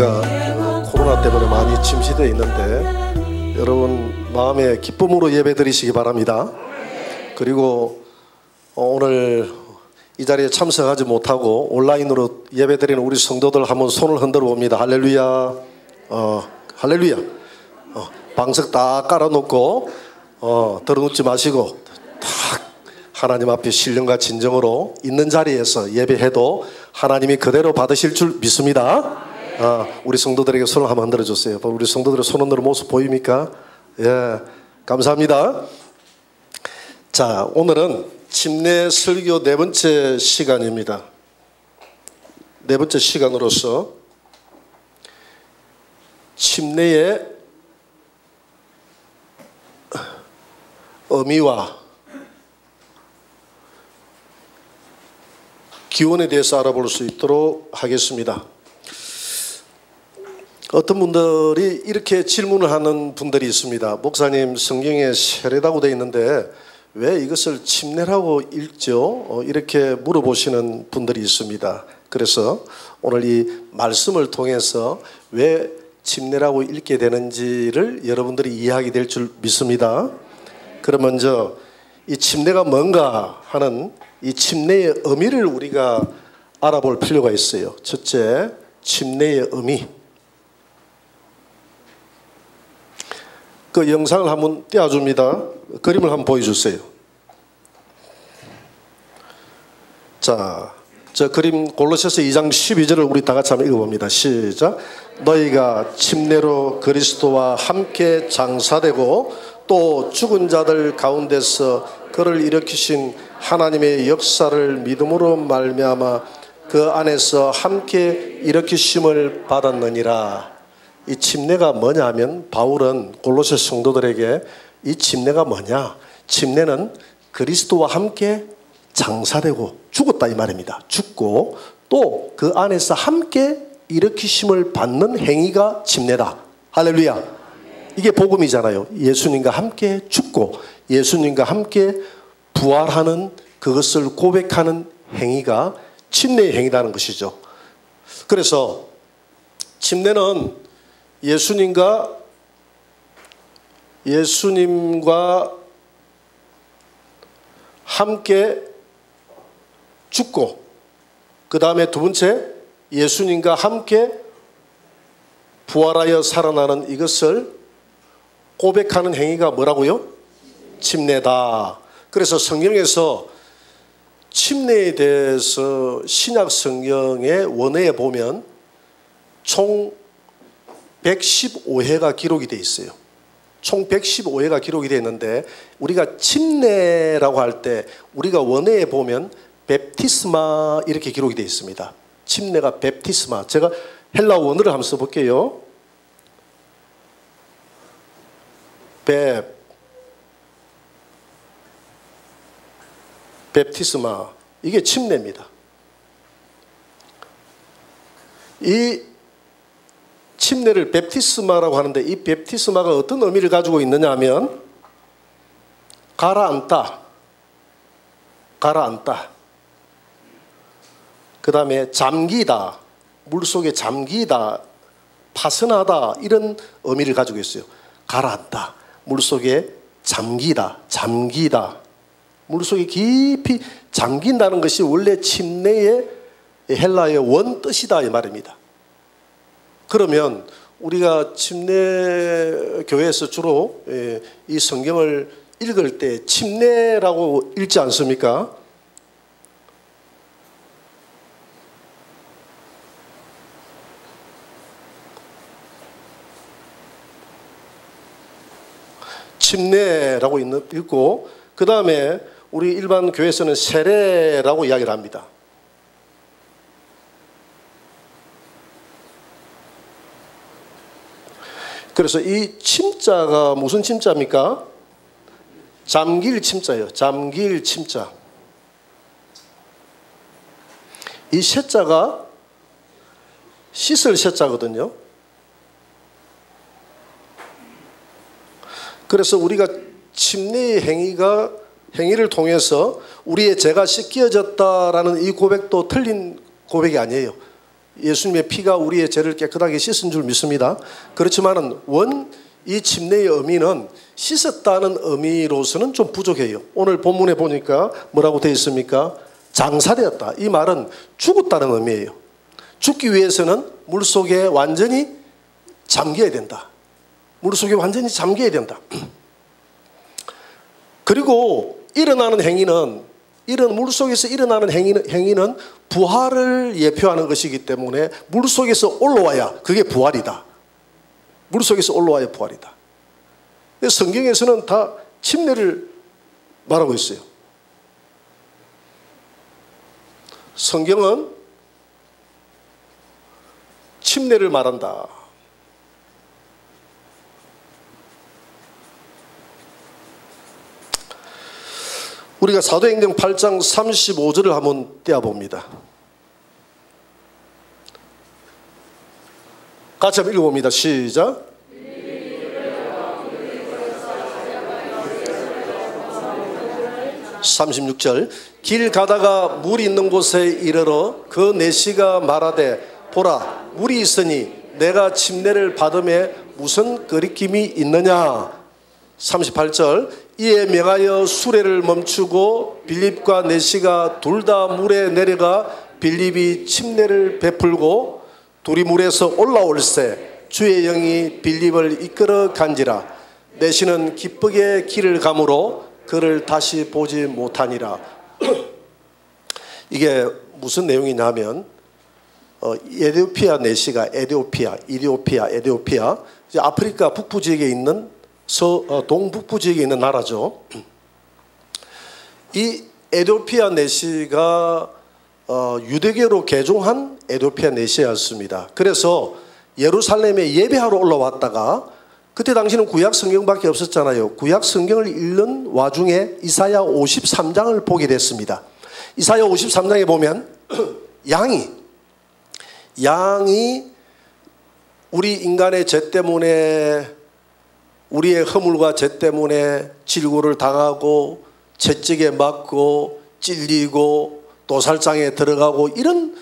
우리가 코로나 때문에 많이 침체되어 있는데 여러분 마음의 기쁨으로 예배 드리시기 바랍니다. 그리고 오늘 이 자리에 참석하지 못하고 온라인으로 예배 드리는 우리 성도들 한번 손을 흔들어 봅니다. 할렐루야. 할렐루야. 방석 다 깔아놓고 들어눕지 마시고 딱 하나님 앞에 신령과 진정으로 있는 자리에서 예배해도 하나님이 그대로 받으실 줄 믿습니다. 우리 성도들에게 손을 한번 흔들어 주세요. 우리 성도들의 손 흔드는 모습 보입니까? 예, 감사합니다. 자, 오늘은 침례 설교 네 번째 시간입니다. 네 번째 시간으로서 침례의 의미와 기원에 대해서 알아볼 수 있도록 하겠습니다. 어떤 분들이 이렇게 질문을 하는 분들이 있습니다. 목사님, 성경에 세례라고 되어 있는데 왜 이것을 침례라고 읽죠? 이렇게 물어보시는 분들이 있습니다. 그래서 오늘 이 말씀을 통해서 왜 침례라고 읽게 되는지를 여러분들이 이해하게 될 줄 믿습니다. 그럼 먼저 이 침례가 뭔가 하는 이 침례의 의미를 우리가 알아볼 필요가 있어요. 첫째, 침례의 의미. 그 영상을 한번 띄워줍니다. 그림을 한번 보여주세요. 자, 저 그림 골로새서 2장 12절을 우리 다 같이 한번 읽어봅니다. 시작. 너희가 침례로 그리스도와 함께 장사되고 또 죽은 자들 가운데서 그를 일으키신 하나님의 역사를 믿음으로 말미암아 그 안에서 함께 일으키심을 받았느니라. 이 침례가 뭐냐 하면 바울은 골로새 성도들에게 이 침례가 뭐냐? 침례는 그리스도와 함께 장사되고 죽었다 이 말입니다. 죽고 또 그 안에서 함께 일으키심을 받는 행위가 침례다. 할렐루야. 이게 복음이잖아요. 예수님과 함께 죽고 예수님과 함께 부활하는 그것을 고백하는 행위가 침례의 행위라는 것이죠. 그래서 침례는 예수님과 함께 죽고 그 다음에 두 번째 예수님과 함께 부활하여 살아나는 이것을 고백하는 행위가 뭐라고요? 침례다. 그래서 성경에서 침례에 대해서 신약 성경의 원어에 보면 총 115회가 기록이 되어 있어요. 총 115회가 기록이 되어 있는데 우리가 침례라고 할 때 우리가 원어에 보면 베프티스마 이렇게 기록이 되어 있습니다. 침례가 베프티스마. 제가 헬라 원어를 한번 써볼게요. 베프티스마. 이게 침례입니다. 이 침례를 베프티스마라고 하는데 이 베프티스마가 어떤 의미를 가지고 있느냐 하면 가라앉다. 그 다음에 잠기다. 물속에 잠기다. 파선하다. 이런 의미를 가지고 있어요. 가라앉다. 물속에 잠기다. 물속에 깊이 잠긴다는 것이 원래 침례의 헬라의 원뜻이다 이 말입니다. 그러면 우리가 침례 교회에서 주로 이 성경을 읽을 때 침례라고 읽지 않습니까? 침례라고 읽고 그 다음에 우리 일반 교회에서는 세례라고 이야기를 합니다. 그래서 이 침자가 무슨 침자입니까? 잠길 침자예요. 잠길 침자. 이 세자가 씻을 세자거든요. 그래서 우리가 침례의 행위를 통해서 우리의 죄가 씻겨졌다라는 이 고백도 틀린 고백이 아니에요. 예수님의 피가 우리의 죄를 깨끗하게 씻은 줄 믿습니다. 그렇지만은 이 침례의 의미는 씻었다는 의미로서는 좀 부족해요. 오늘 본문에 보니까 뭐라고 되어 있습니까? 장사되었다. 이 말은 죽었다는 의미예요. 죽기 위해서는 물속에 완전히 잠겨야 된다. 물속에 완전히 잠겨야 된다. 그리고 일어나는 행위는 물속에서 일어나는 행위는 부활을 예표하는 것이기 때문에 물속에서 올라와야 그게 부활이다. 물속에서 올라와야 부활이다. 성경에서는 다 침례를 말하고 있어요. 성경은 침례를 말한다. 우리가 사도행전 8장 35절을 한번 떼어봅니다. 같이 한번 읽어봅니다. 시작. 36절. 길 가다가 물이 있는 곳에 이르러 그 내시가 말하되 보라 물이 있으니 내가 침례를 받음에 무슨 거리낌이 있느냐. 38절. 이에 명하여 수레를 멈추고 빌립과 내시가 둘 다 물에 내려가 빌립이 침례를 베풀고 둘이 물에서 올라올세 주의 영이 빌립을 이끌어 간지라. 내시는 기쁘게 길을 가므로 그를 다시 보지 못하니라. 이게 무슨 내용이냐면 에티오피아 내시가 에티오피아 이제 아프리카 북부 지역에 있는 동북부 지역에 있는 나라죠. 이 에티오피아 내시가 유대교로 개종한 에티오피아 내시였습니다. 그래서 예루살렘에 예배하러 올라왔다가 그때 당시는 구약 성경밖에 없었잖아요. 구약 성경을 읽는 와중에 이사야 53장을 보게 됐습니다. 이사야 53장에 보면 양이 우리 인간의 죄 때문에 우리의 허물과 죄 때문에 질고를 당하고 채찍에 맞고 찔리고 도살장에 들어가고 이런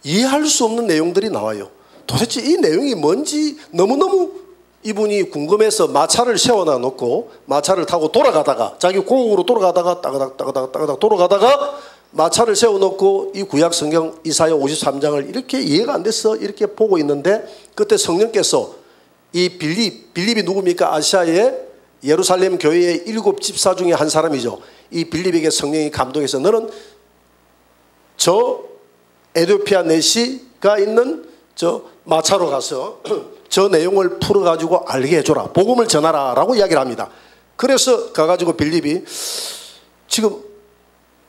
이해할 수 없는 내용들이 나와요. 도대체 이 내용이 뭔지 너무너무 이분이 궁금해서 마차를 세워놔 놓고 마차를 타고 돌아가다가 자기 고국으로 돌아가다가 따가닥 돌아가다가 마차를 세워놓고 이 구약 성경 이사야 53장을 이렇게 이해가 안 돼서 이렇게 보고 있는데 그때 성령께서 이 빌립이 누굽니까? 아시아의 예루살렘 교회의 7 집사 중에 한 사람이죠. 이 빌립에게 성령이 감동해서 너는 저 에티오피아 내시가 있는 저 마차로 가서 저 내용을 풀어가지고 알게 해줘라. 복음을 전하라 라고 이야기를 합니다. 그래서 가가지고 빌립이 지금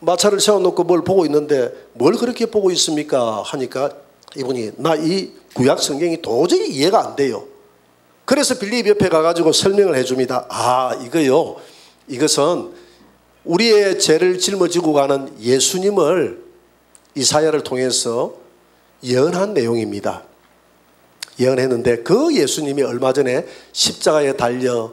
마차를 세워놓고 뭘 보고 있는데 뭘 그렇게 보고 있습니까? 하니까 이분이 나 이 구약 성경이 도저히 이해가 안 돼요. 그래서 빌립 옆에 가가지고 설명을 해줍니다. 이거요. 이것은 우리의 죄를 짊어지고 가는 예수님을 이사야를 통해서 예언한 내용입니다. 예언했는데 그 예수님이 얼마 전에 십자가에 달려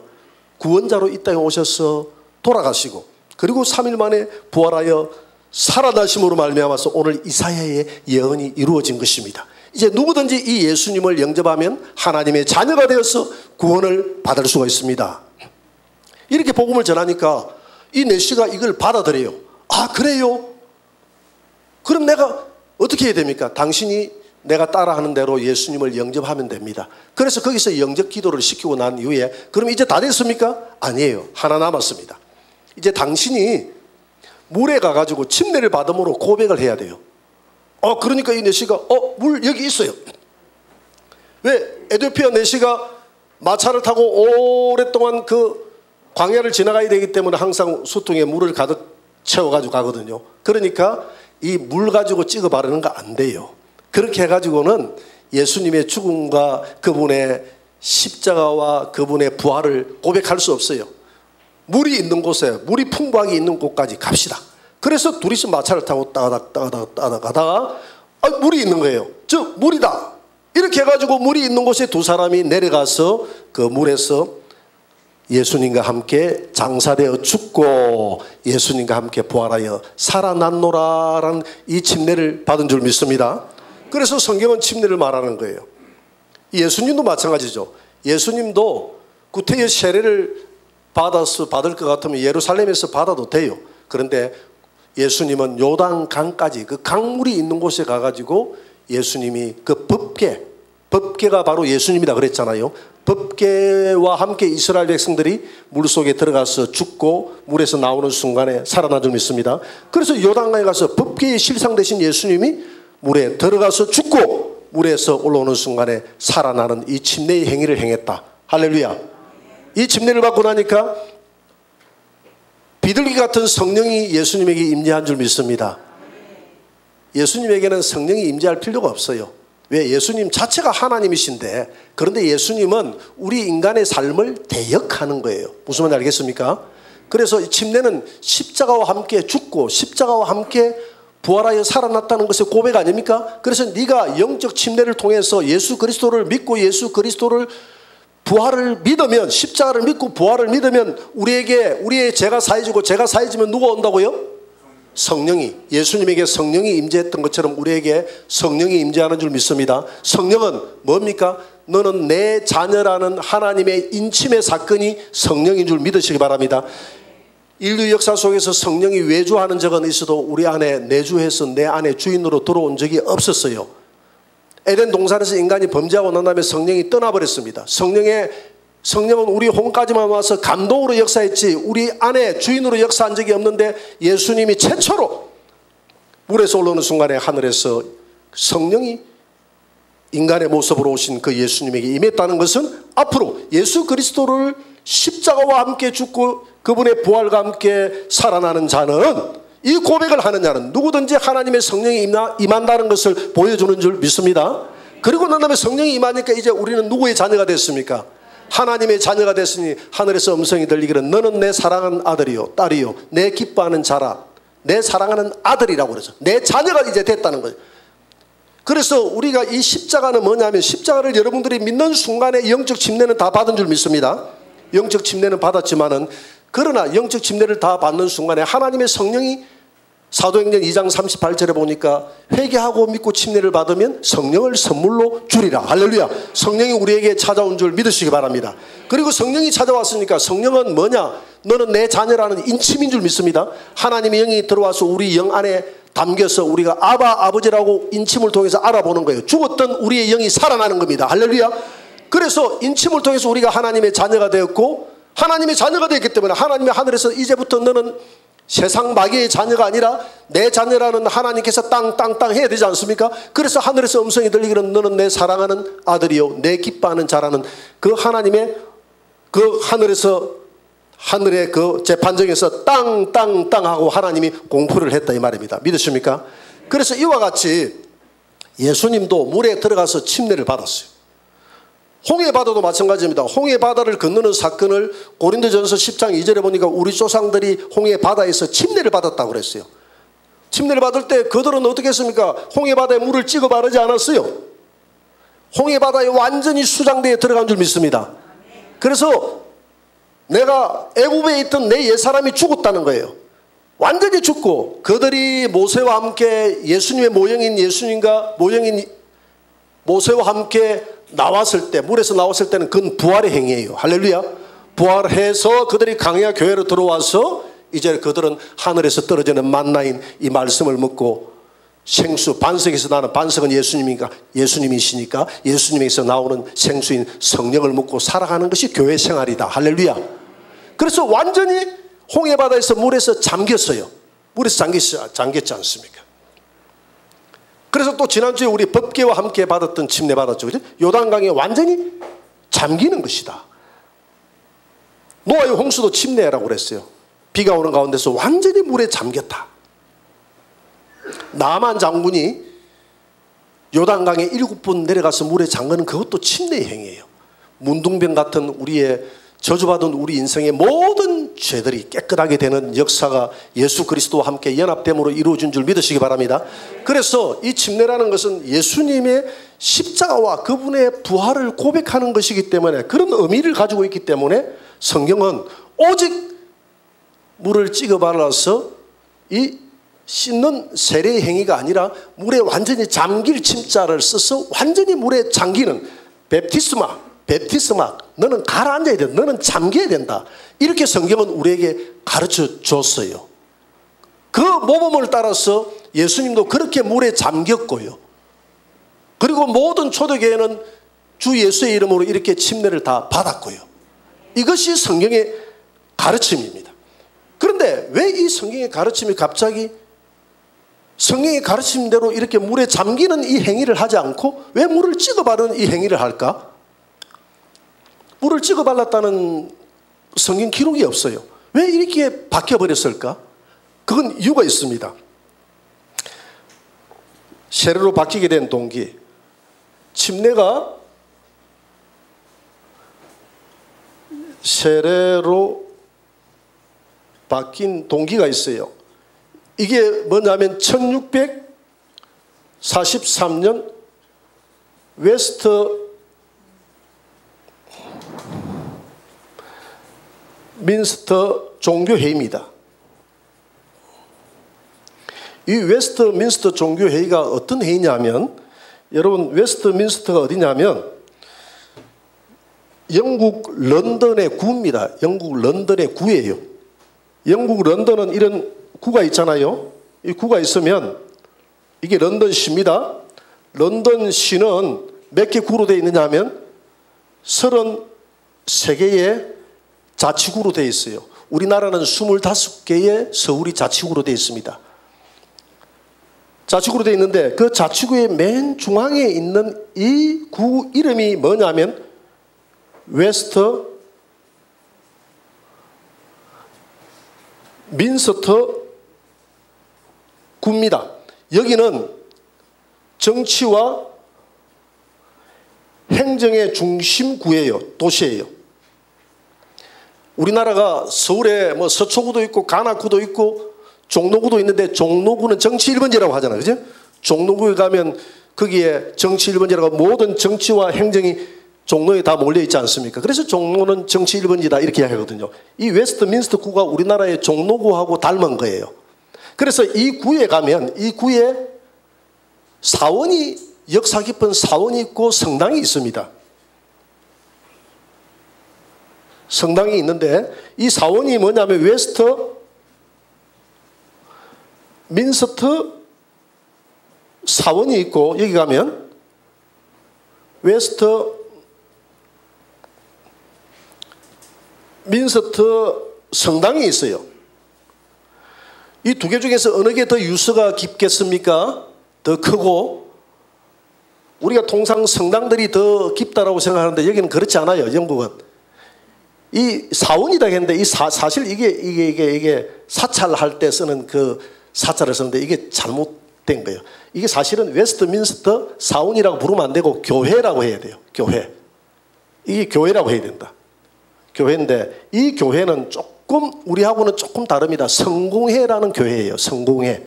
구원자로 이 땅에 오셔서 돌아가시고 그리고 3일 만에 부활하여 살아나심으로 말미암아서 오늘 이사야의 예언이 이루어진 것입니다. 이제 누구든지 이 예수님을 영접하면 하나님의 자녀가 되어서 구원을 받을 수가 있습니다. 이렇게 복음을 전하니까 이 내시가 이걸 받아들여요. 그래요? 그럼 내가 어떻게 해야 됩니까? 당신이 내가 따라하는 대로 예수님을 영접하면 됩니다. 그래서 거기서 영접 기도를 시키고 난 이후에 그럼 이제 다 됐습니까? 아니에요. 하나 남았습니다. 이제 당신이 물에 가가지고 침례를 받음으로 고백을 해야 돼요. 그러니까 이 내시가 물 여기 있어요. 왜? 에티오피아 내시가 마차를 타고 오랫동안 그 광야를 지나가야 되기 때문에 항상 수통에 물을 가득 채워가지고 가거든요. 그러니까 이 물 가지고 찍어 바르는 거 안 돼요. 그렇게 해가지고는 예수님의 죽음과 그분의 십자가와 그분의 부활을 고백할 수 없어요. 물이 있는 곳에 물이 풍부하게 있는 곳까지 갑시다. 그래서 둘이서 마차를 타고 따다닥 가다가 물이 있는 거예요. 즉 물이다. 이렇게 해가지고 물이 있는 곳에 두 사람이 내려가서 그 물에서 예수님과 함께 장사되어 죽고 예수님과 함께 부활하여 살아났노라라는 이 침례를 받은 줄 믿습니다. 그래서 성경은 침례를 말하는 거예요. 예수님도 마찬가지죠. 예수님도 구태여 세례를 받을 것 같으면 예루살렘에서 받아도 돼요. 그런데 예수님은 요단강까지 그 강물이 있는 곳에 가가지고 예수님이 그 법궤가 바로 예수님이다 그랬잖아요. 법궤와 함께 이스라엘 백성들이 물속에 들어가서 죽고 물에서 나오는 순간에 살아난 줄 믿습니다. 그래서 요단강에 가서 법궤의 실상 되신 예수님이 물에 들어가서 죽고 물에서 올라오는 순간에 살아나는 이 침례의 행위를 행했다. 할렐루야. 이 침례를 받고 나니까 비둘기 같은 성령이 예수님에게 임재한 줄 믿습니다. 예수님에게는 성령이 임재할 필요가 없어요. 왜? 예수님 자체가 하나님이신데, 그런데 예수님은 우리 인간의 삶을 대역하는 거예요. 무슨 말인지 알겠습니까? 그래서 이 침례는 십자가와 함께 죽고 십자가와 함께 부활하여 살아났다는 것의 고백 아닙니까? 그래서 네가 영적 침례를 통해서 예수 그리스도를 믿고 예수 그리스도를 부활을 믿으면, 십자가를 믿고 부활을 믿으면 우리에게 우리의 죄가 사해지고, 죄가 사해지면 누가 온다고요? 성령이. 예수님에게 성령이 임재했던 것처럼 우리에게 성령이 임재하는 줄 믿습니다. 성령은 뭡니까? 너는 내 자녀라는 하나님의 인침의 사건이 성령인 줄 믿으시기 바랍니다. 인류 역사 속에서 성령이 외주하는 적은 있어도 우리 안에 내주해서 내 안에 주인으로 들어온 적이 없었어요. 에덴 동산에서 인간이 범죄하고 난 다음에 성령이 떠나버렸습니다. 성령은 우리 홈까지만 와서 감동으로 역사했지 우리 안에 주인으로 역사한 적이 없는데, 예수님이 최초로 물에서 올라오는 순간에 하늘에서 성령이 인간의 모습으로 오신 그 예수님에게 임했다는 것은 앞으로 예수 그리스도를 십자가와 함께 죽고 그분의 부활과 함께 살아나는 자는, 이 고백을 하는 자는 누구든지 하나님의 성령이 임한다는 것을 보여주는 줄 믿습니다. 그리고 난 다음에 성령이 임하니까 이제 우리는 누구의 자녀가 됐습니까? 하나님의 자녀가 됐으니 하늘에서 음성이 들리기를 너는 내 사랑하는 아들이요 딸이요 내 기뻐하는 자라. 내 사랑하는 아들이라고 그러죠. 내 자녀가 이제 됐다는 거죠. 그래서 우리가 이 십자가는 뭐냐면, 십자가를 여러분들이 믿는 순간에 영적 침례는 다 받은 줄 믿습니다. 영적 침례는 받았지만은, 그러나 영적 침례를 다 받는 순간에 하나님의 성령이 사도행전 2장 38절에 보니까 회개하고 믿고 침례를 받으면 성령을 선물로 주리라. 할렐루야. 성령이 우리에게 찾아온 줄 믿으시기 바랍니다. 그리고 성령이 찾아왔으니까 성령은 뭐냐? 너는 내 자녀라는 인침인 줄 믿습니다. 하나님의 영이 들어와서 우리 영 안에 담겨서 우리가 아버지라고 인침을 통해서 알아보는 거예요. 죽었던 우리의 영이 살아나는 겁니다. 할렐루야. 그래서 인침을 통해서 우리가 하나님의 자녀가 되었고, 하나님의 자녀가 되었기 때문에 하나님의 하늘에서 이제부터 너는 세상 마귀의 자녀가 아니라 내 자녀라는 하나님께서 땅 해야 되지 않습니까? 그래서 하늘에서 음성이 들리기는 너는 내 사랑하는 아들이요 내 기뻐하는 자라는 그 하나님의 그 하늘의 그 재판정에서 땅 하고 하나님이 공포를 했다 이 말입니다. 믿으십니까? 그래서 이와 같이 예수님도 물에 들어가서 침례를 받았어요. 홍해바다도 마찬가지입니다. 홍해바다를 건너는 사건을 고린도전서 10장 2절에 보니까 우리 조상들이 홍해바다에서 침례를 받았다고 그랬어요. 침례를 받을 때 그들은 어떻게 했습니까? 홍해바다에 물을 찍어 바르지 않았어요. 홍해바다에 완전히 수장대에 들어간 줄 믿습니다. 그래서 내가 애굽에 있던 내 옛사람이 죽었다는 거예요. 완전히 죽고, 그들이 모세와 함께 예수님의 모형인 모세와 함께 나왔을 때, 물에서 나왔을 때는 그건 부활의 행위예요. 할렐루야. 부활해서 그들이 강야 교회로 들어와서 이제 그들은 하늘에서 떨어지는 만나인 이 말씀을 먹고 생수, 반석에서 나는, 반석은 예수님이시니까 예수님에서 나오는 생수인 성령을 먹고 살아가는 것이 교회 생활이다. 할렐루야. 그래서 완전히 홍해바다에서 물에서 잠겼어요. 물에서 잠겼지 않습니까? 그래서 또 지난주에 우리 법궤와 함께 받았던 침례 받았죠. 그죠? 요단강에 완전히 잠기는 것이다. 노아의 홍수도 침례라고 그랬어요. 비가 오는 가운데서 완전히 물에 잠겼다. 나만 장군이 요단강에 7번 내려가서 물에 잠그는 그것도 침례의 행위예요. 문둥병 같은 우리의 저주받은 우리 인생의 모든 죄들이 깨끗하게 되는 역사가 예수 그리스도와 함께 연합됨으로 이루어진 줄 믿으시기 바랍니다. 그래서 이 침례라는 것은 예수님의 십자가와 그분의 부활을 고백하는 것이기 때문에, 그런 의미를 가지고 있기 때문에 성경은 오직 물을 찍어 발라서 이 씻는 세례의 행위가 아니라 물에 완전히 잠길 침자를 써서 완전히 물에 잠기는 베프티스마, 너는 가라앉아야 된다, 너는 잠겨야 된다, 이렇게 성경은 우리에게 가르쳐 줬어요. 그 모범을 따라서 예수님도 그렇게 물에 잠겼고요. 그리고 모든 초대교회는 주 예수의 이름으로 이렇게 침례를 다 받았고요. 이것이 성경의 가르침입니다. 그런데 왜 이 성경의 가르침이 갑자기 성경의 가르침대로 이렇게 물에 잠기는 이 행위를 하지 않고 왜 물을 찍어 바르는 이 행위를 할까? 물을 찍어 발랐다는 성경 기록이 없어요. 왜 이렇게 바뀌어버렸을까? 그건 이유가 있습니다. 세례로 바뀌게 된 동기, 침례가 세례로 바뀐 동기가 있어요. 이게 뭐냐면 1643년 웨스트 민스터 종교회의입니다. 이 웨스트민스터 종교회의가 어떤 회의냐면, 여러분 웨스트민스터가 어디냐면 영국 런던의 구입니다. 영국 런던의 구예요. 영국 런던은 이런 구가 있잖아요. 이 구가 있으면 이게 런던시입니다. 런던시는 몇 개 구로 되어 있느냐 하면 33개의 자치구로 되어 있어요. 우리나라는 25개의 서울이 자치구로 되어 있습니다. 자치구로 되어 있는데 그 자치구의 맨 중앙에 있는 이 구 이름이 뭐냐면 웨스트 민스터 구입니다. 여기는 정치와 행정의 중심구예요. 도시예요. 우리나라가 서울에 뭐 서초구도 있고 관악구도 있고 종로구도 있는데 종로구는 정치 1번지라고 하잖아요. 그죠? 종로구에 가면 거기에 정치 1번지라고 모든 정치와 행정이 종로에 다 몰려 있지 않습니까? 그래서 종로는 정치 1번지다 이렇게 이야기하거든요. 이 웨스트민스터 구가 우리나라의 종로구하고 닮은 거예요. 그래서 이 구에 가면 이 구에 사원이, 역사 깊은 사원이 있고 성당이 있습니다. 성당이 있는데 이 사원이 뭐냐면 웨스트 민스터 사원이 있고, 여기 가면 웨스트 민스터 성당이 있어요. 이 두 개 중에서 어느 게 더 유서가 깊겠습니까? 더 크고, 우리가 통상 성당들이 더 깊다라고 생각하는데 여기는 그렇지 않아요. 영국은 이 사원이다 했는데 이 사실 이게 사찰할 때 쓰는 그 사찰을 쓰는데 이게 잘못된 거예요. 이게 사실은 웨스트민스터 사원이라고 부르면 안 되고 교회라고 해야 돼요. 교회. 이게 교회라고 해야 된다. 교회인데 이 교회는 조금 우리하고는 조금 다릅니다. 성공회라는 교회예요. 성공회.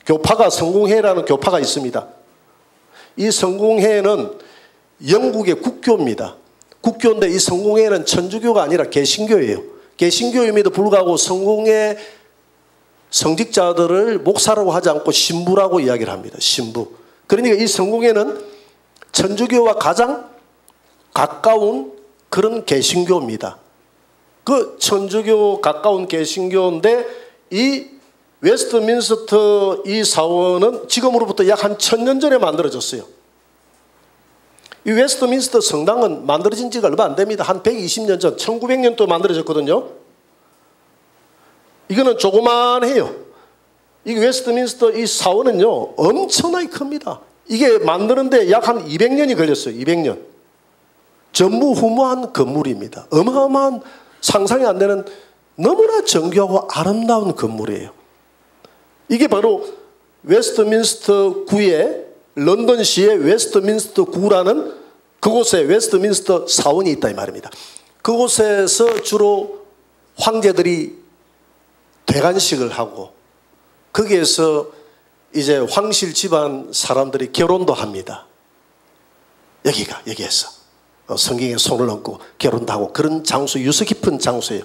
교파가 성공회라는 교파가 있습니다. 이 성공회는 영국의 국교입니다. 국교인데 이 성공회는 천주교가 아니라 개신교예요. 개신교임에도 불구하고 성공회 성직자들을 목사라고 하지 않고 신부라고 이야기를 합니다. 신부. 그러니까 이 성공회는 천주교와 가장 가까운 그런 개신교입니다. 그 천주교 가까운 개신교인데 이 웨스트민스터 이 사원은 지금으로부터 약 한 1000년 전에 만들어졌어요. 이 웨스트민스터 성당은 만들어진 지가 얼마 안 됩니다. 한 120년 전, 1900년도 만들어졌거든요. 이거는 조그만해요. 이 웨스트민스터 이 사원은요 엄청나게 큽니다. 이게 만드는데 약 한 200년이 걸렸어요. 200년. 전무후무한 건물입니다. 어마어마한, 상상이 안 되는 너무나 정교하고 아름다운 건물이에요. 이게 바로 웨스트민스터 구의, 런던시의 웨스트민스터 구라는 그곳에 웨스트민스터 사원이 있다 이 말입니다. 그곳에서 주로 황제들이 대관식을 하고 거기에서 이제 황실 집안 사람들이 결혼도 합니다. 여기에서 성경에 손을 얹고 결혼도 하고 그런 장소, 유서 깊은 장소예요.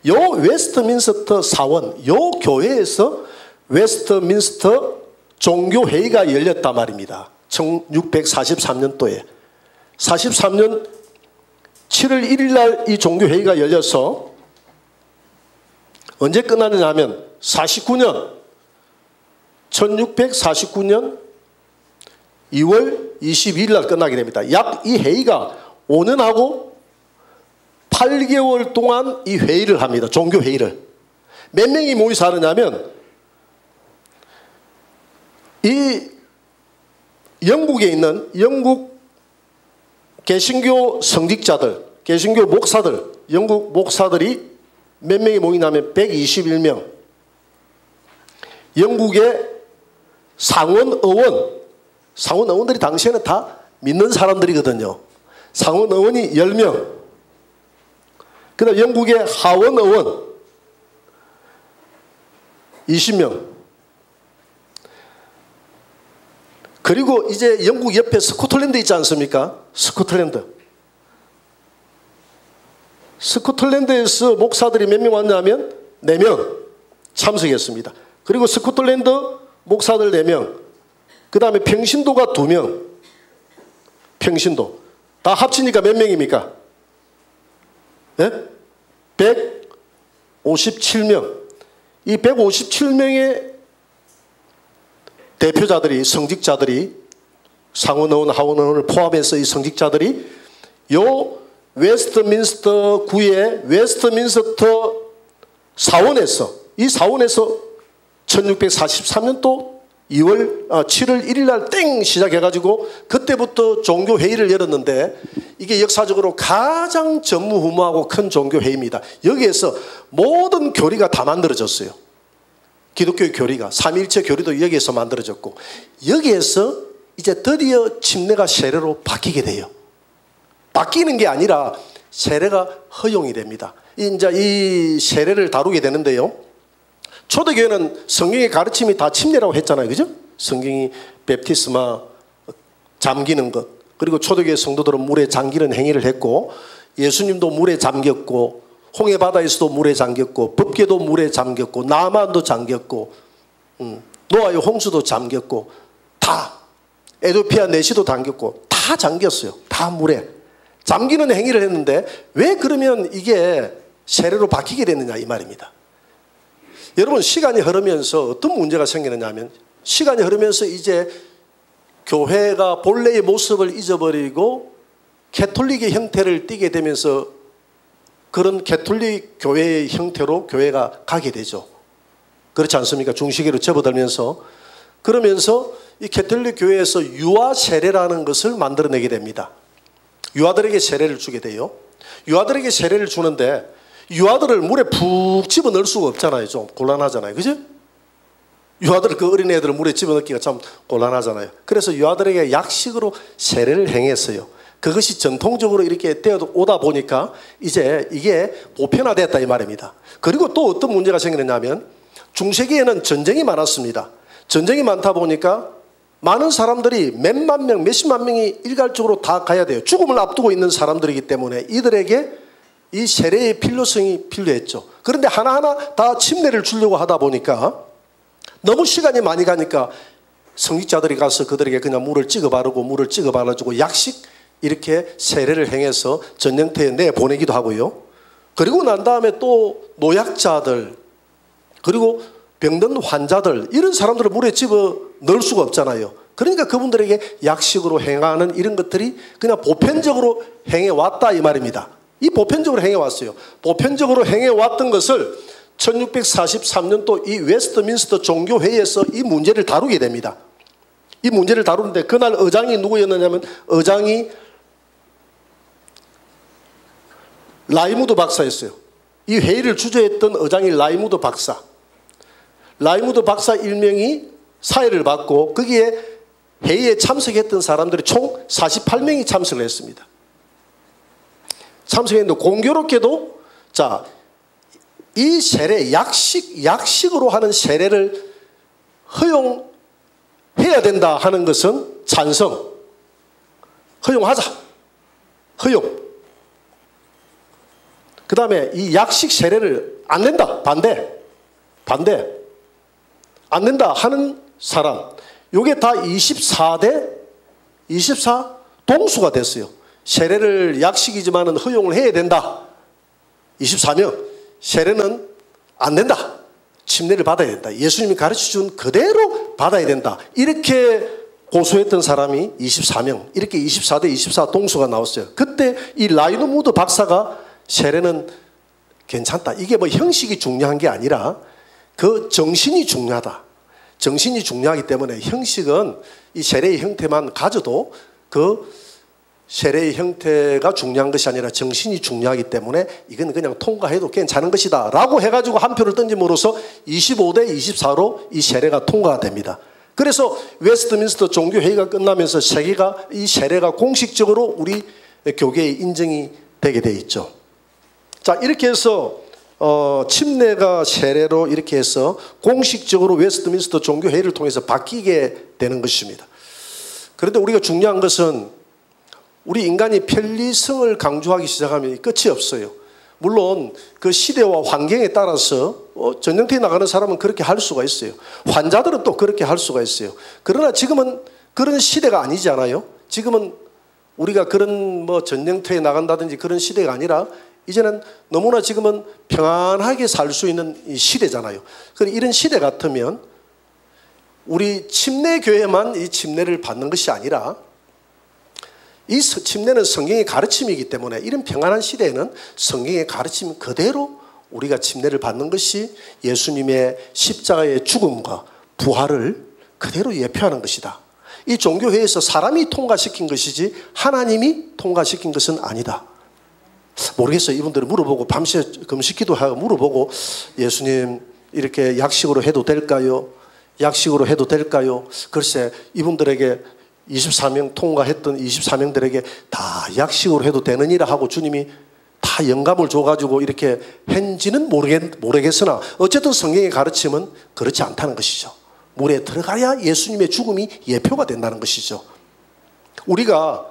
요 웨스트민스터 사원, 요 교회에서 웨스트민스터 종교회의가 열렸단 말입니다. 1643년도에. 43년 7월 1일 날 이 종교회의가 열려서 언제 끝나느냐 하면 1649년 2월 22일 날 끝나게 됩니다. 약 이 회의가 5년하고 8개월 동안 이 회의를 합니다. 종교회의를. 몇 명이 모여서 하느냐면 이 영국에 있는 영국 개신교 성직자들, 개신교 목사들, 영국 목사들이 몇 명이 모이냐면 121명. 영국의 상원의원들이 당시에는 다 믿는 사람들이거든요. 상원의원이 10명. 그 다음 영국의 하원의원 20명. 그리고 이제 영국 옆에 스코틀랜드 있지 않습니까? 스코틀랜드에서 목사들이 몇 명 왔냐면 4명 참석했습니다. 그리고 스코틀랜드 목사들 4명, 그 다음에 평신도가 2명, 평신도 다 합치니까 몇 명입니까? 네? 157명. 이 157명의 대표자들이, 성직자들이, 상원의원, 하원의원을 포함해서 이 성직자들이 요 웨스트민스터 구의 웨스트민스터 사원에서, 이 사원에서 1643년도 7월 1일 날 땡 시작해가지고 그때부터 종교회의를 열었는데 이게 역사적으로 가장 전무후무하고 큰 종교회의입니다. 여기에서 모든 교리가 다 만들어졌어요. 기독교의 교리가, 삼위일체 교리도 여기에서 만들어졌고, 여기에서 이제 드디어 침례가 세례로 바뀌게 돼요. 바뀌는 게 아니라 세례가 허용이 됩니다. 이제 이 세례를 다루게 되는데요. 초대교회는 성경의 가르침이 다 침례라고 했잖아요. 그죠? 성경이 베프티스마, 잠기는 것, 그리고 초대교회 성도들은 물에 잠기는 행위를 했고, 예수님도 물에 잠겼고, 홍해바다에서도 물에 잠겼고, 법궤도 물에 잠겼고, 나만도 잠겼고, 노아의 홍수도 잠겼고, 다 에도피아 내시도 잠겼고, 다 잠겼어요. 다 물에 잠기는 행위를 했는데 왜 그러면 이게 세례로 바뀌게 됐느냐 이 말입니다. 여러분, 시간이 흐르면서 어떤 문제가 생기느냐 하면, 시간이 흐르면서 이제 교회가 본래의 모습을 잊어버리고 캐톨릭의 형태를 띠게 되면서 그런 캐톨릭 교회의 형태로 교회가 가게 되죠. 그렇지 않습니까? 중시기로 접어들면서, 그러면서 이 캐톨릭 교회에서 유아 세례라는 것을 만들어내게 됩니다. 유아들에게 세례를 주게 돼요. 유아들에게 세례를 주는데 유아들을 물에 푹 집어넣을 수가 없잖아요. 좀 곤란하잖아요. 그죠? 유아들, 그 어린애들을 물에 집어넣기가 참 곤란하잖아요. 그래서 유아들에게 약식으로 세례를 행했어요. 그것이 전통적으로 이렇게 되어 오다 보니까 이제 이게 보편화됐다 이 말입니다. 그리고 또 어떤 문제가 생기느냐면, 중세기에는 전쟁이 많았습니다. 전쟁이 많다 보니까 많은 사람들이 몇만 명, 몇십만 명이 일괄적으로 다 가야 돼요. 죽음을 앞두고 있는 사람들이기 때문에 이들에게 이 세례의 필요성이 필요했죠. 그런데 하나하나 다 침례를 주려고 하다 보니까 너무 시간이 많이 가니까 성직자들이 가서 그들에게 그냥 물을 찍어 바르고 물을 찍어 발라주고 약식 이렇게 세례를 행해서 전쟁터에 내보내기도 하고요. 그리고 난 다음에 또 노약자들, 그리고 병든 환자들, 이런 사람들을 물에 집어 넣을 수가 없잖아요. 그러니까 그분들에게 약식으로 행하는 이런 것들이 그냥 보편적으로 행해왔다 이 말입니다. 이 보편적으로 행해왔어요. 보편적으로 행해왔던 것을 1643년도 이 웨스트민스터 종교회의에서 이 문제를 다루게 됩니다. 이 문제를 다루는데 그날 의장이 누구였느냐면, 의장이 라이무드 박사였어요. 이 회의를 주재했던 의장이 라이무드 박사. 라이무드 박사 일명이 사회를 받고 거기에 회의에 참석했던 사람들이 총 48명이 참석을 했습니다. 참석했는데 공교롭게도 자, 이 세례, 약식으로 하는 세례를 허용해야 된다 하는 것은 찬성, 허용하자, 허용. 그 다음에 이 약식 세례를 안 된다, 반대. 안 된다 하는 사람, 요게 다 24대 24 동수가 됐어요. 세례를 약식이지만 허용을 해야 된다. 24명. 세례는 안 된다. 침례를 받아야 된다. 예수님이 가르쳐준 그대로 받아야 된다. 이렇게 고소했던 사람이 24명. 이렇게 24대 24 동수가 나왔어요. 그때 이 라이노무드 박사가 세례는 괜찮다. 이게 뭐 형식이 중요한 게 아니라 그 정신이 중요하다. 정신이 중요하기 때문에 형식은 이 세례의 형태만 가져도 그 세례의 형태가 중요한 것이 아니라 정신이 중요하기 때문에 이건 그냥 통과해도 괜찮은 것이다 라고 해가지고 한 표를 던짐으로써 25대 24로 이 세례가 통과가 됩니다. 그래서 웨스트민스터 종교회의가 끝나면서 세계가 이 세례가 공식적으로 우리 교계에 인정이 되게 돼 있죠. 자, 이렇게 해서 침례가 세례로 이렇게 해서 공식적으로 웨스트민스터 종교회의를 통해서 바뀌게 되는 것입니다. 그런데 우리가 중요한 것은 우리 인간이 편리성을 강조하기 시작하면 끝이 없어요. 물론 그 시대와 환경에 따라서 전쟁터에 나가는 사람은 그렇게 할 수가 있어요. 환자들은 또 그렇게 할 수가 있어요. 그러나 지금은 그런 시대가 아니잖아요. 지금은 우리가 그런 뭐 전쟁터에 나간다든지 그런 시대가 아니라 이제는 너무나 지금은 평안하게 살 수 있는 이 시대잖아요. 그럼 이런 시대 같으면 우리 침례교회만 이 침례를 받는 것이 아니라 이 침례는 성경의 가르침이기 때문에 이런 평안한 시대에는 성경의 가르침 그대로 우리가 침례를 받는 것이 예수님의 십자가의 죽음과 부활을 그대로 예표하는 것이다. 이 종교회에서 사람이 통과시킨 것이지 하나님이 통과시킨 것은 아니다. 모르겠어요. 이분들이 물어보고 밤새 금식기도 하고 물어보고 예수님 이렇게 약식으로 해도 될까요? 약식으로 해도 될까요? 글쎄 이분들에게 24명 통과했던 24명들에게 다 약식으로 해도 되느니라 하고 주님이 다 영감을 줘가지고 이렇게 했는지는 모르겠으나 어쨌든 성경의 가르침은 그렇지 않다는 것이죠. 물에 들어가야 예수님의 죽음이 예표가 된다는 것이죠. 우리가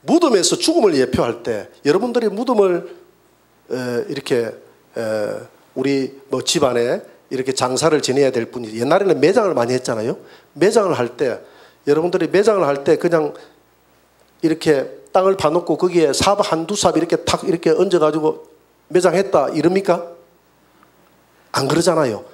무덤에서 죽음을 예표할 때 여러분들이 무덤을 이렇게 우리 뭐 집안에 이렇게 장사를 지내야 될 분이 옛날에는 매장을 많이 했잖아요. 매장을 할 때 여러분들이 매장을 할 때 그냥 이렇게 땅을 파놓고 거기에 삽 한두 삽 이렇게 탁 이렇게 얹어가지고 매장했다 이럽니까? 안 그러잖아요.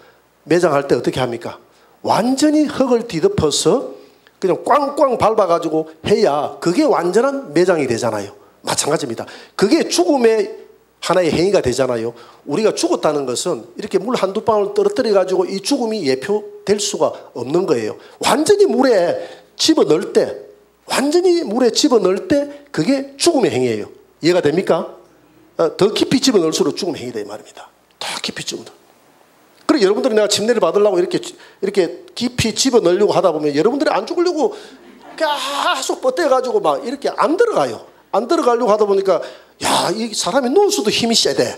매장할 때 어떻게 합니까? 완전히 흙을 뒤덮어서 그냥 꽝꽝 밟아가지고 해야 그게 완전한 매장이 되잖아요. 마찬가지입니다. 그게 죽음의 하나의 행위가 되잖아요. 우리가 죽었다는 것은 이렇게 물 한두 방울 떨어뜨려가지고 이 죽음이 예표될 수가 없는 거예요. 완전히 물에 집어넣을 때, 완전히 물에 집어넣을 때 그게 죽음의 행위예요. 이해가 됩니까? 더 깊이 집어넣을수록 죽음의 행위다 이 말입니다. 더 깊이 집어넣어. 그리고 여러분들이 내가 침례를 받으려고 이렇게 깊이 집어넣으려고 하다 보면 여러분들이 안 죽으려고 계속 뻗대가지고 막 이렇게 안 들어가요. 안 들어가려고 하다 보니까 야, 이 사람이 누울수도 힘이 세대.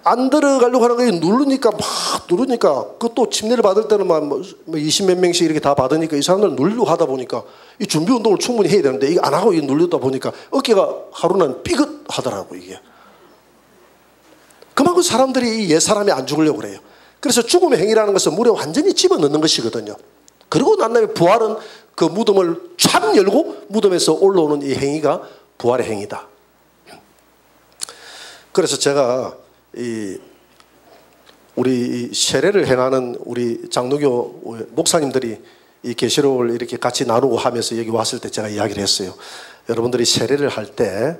안 들어가려고 하는 거 누르니까 막 누르니까 그것도 침례를 받을 때는 막 20몇 명씩 이렇게 다 받으니까 이 사람들 누르려고 하다 보니까 이 준비 운동을 충분히 해야 되는데 이게 안 하고 누르다 보니까 어깨가 하루는 삐긋하더라고 이게. 그만큼 사람들이 옛 사람이 안 죽으려고 그래요. 그래서 죽음의 행위라는 것은 물에 완전히 집어넣는 것이거든요. 그리고 난 다음에 부활은 그 무덤을 촥 열고 무덤에서 올라오는 이 행위가 부활의 행위다. 그래서 제가 우리 세례를 행하는 우리 장로교 목사님들이 이 계시록을 이렇게 같이 나누고 하면서 여기 왔을 때 제가 이야기를 했어요. 여러분들이 세례를 할 때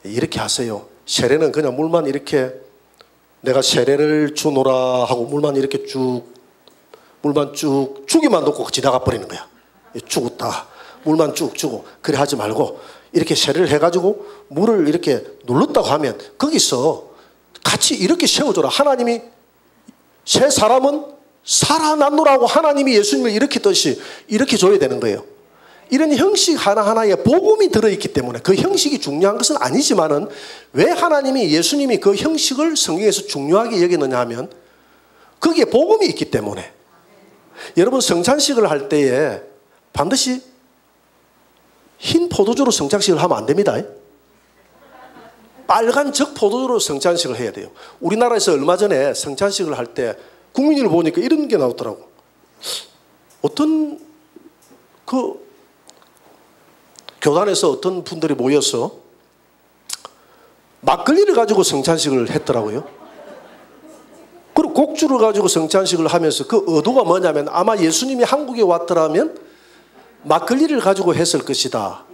이렇게 하세요. 세례는 그냥 물만 이렇게 내가 세례를 주노라 하고 물만 이렇게 물만 쭉 주기만 놓고 지나가 버리는 거야. 죽었다. 물만 쭉 주고 그래 하지 말고 이렇게 세례를 해가지고 물을 이렇게 눌렀다고 하면 거기서 같이 이렇게 세워줘라. 하나님이 새 사람은 살아났노라고 하나님이 예수님을 일으켰듯이 이렇게 줘야 되는 거예요. 이런 형식 하나하나에 복음이 들어있기 때문에 그 형식이 중요한 것은 아니지만은 왜 하나님이 예수님이 그 형식을 성경에서 중요하게 여기느냐 하면 거기에 복음이 있기 때문에. 여러분 성찬식을 할 때에 반드시 흰 포도주로 성찬식을 하면 안 됩니다. 빨간 적 포도주로 성찬식을 해야 돼요. 우리나라에서 얼마 전에 성찬식을 할 때 국민을 보니까 이런 게 나오더라고. 어떤 그 교단에서 어떤 분들이 모여서 막걸리를 가지고 성찬식을 했더라고요. 그리고 곡주를 가지고 성찬식을 하면서 그 의도가 뭐냐면 아마 예수님이 한국에 왔더라면 막걸리를 가지고 했을 것이다.